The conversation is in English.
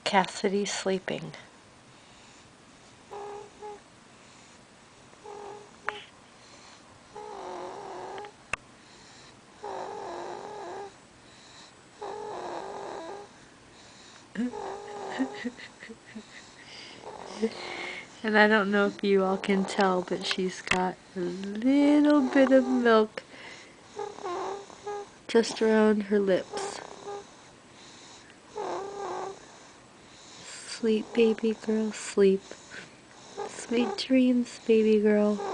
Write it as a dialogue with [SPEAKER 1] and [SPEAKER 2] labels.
[SPEAKER 1] Cassidy sleeping. And I don't know if you all can tell, but she's got a little bit of milk just around her lips. Sleep, baby girl, sleep. Sweet dreams, baby girl.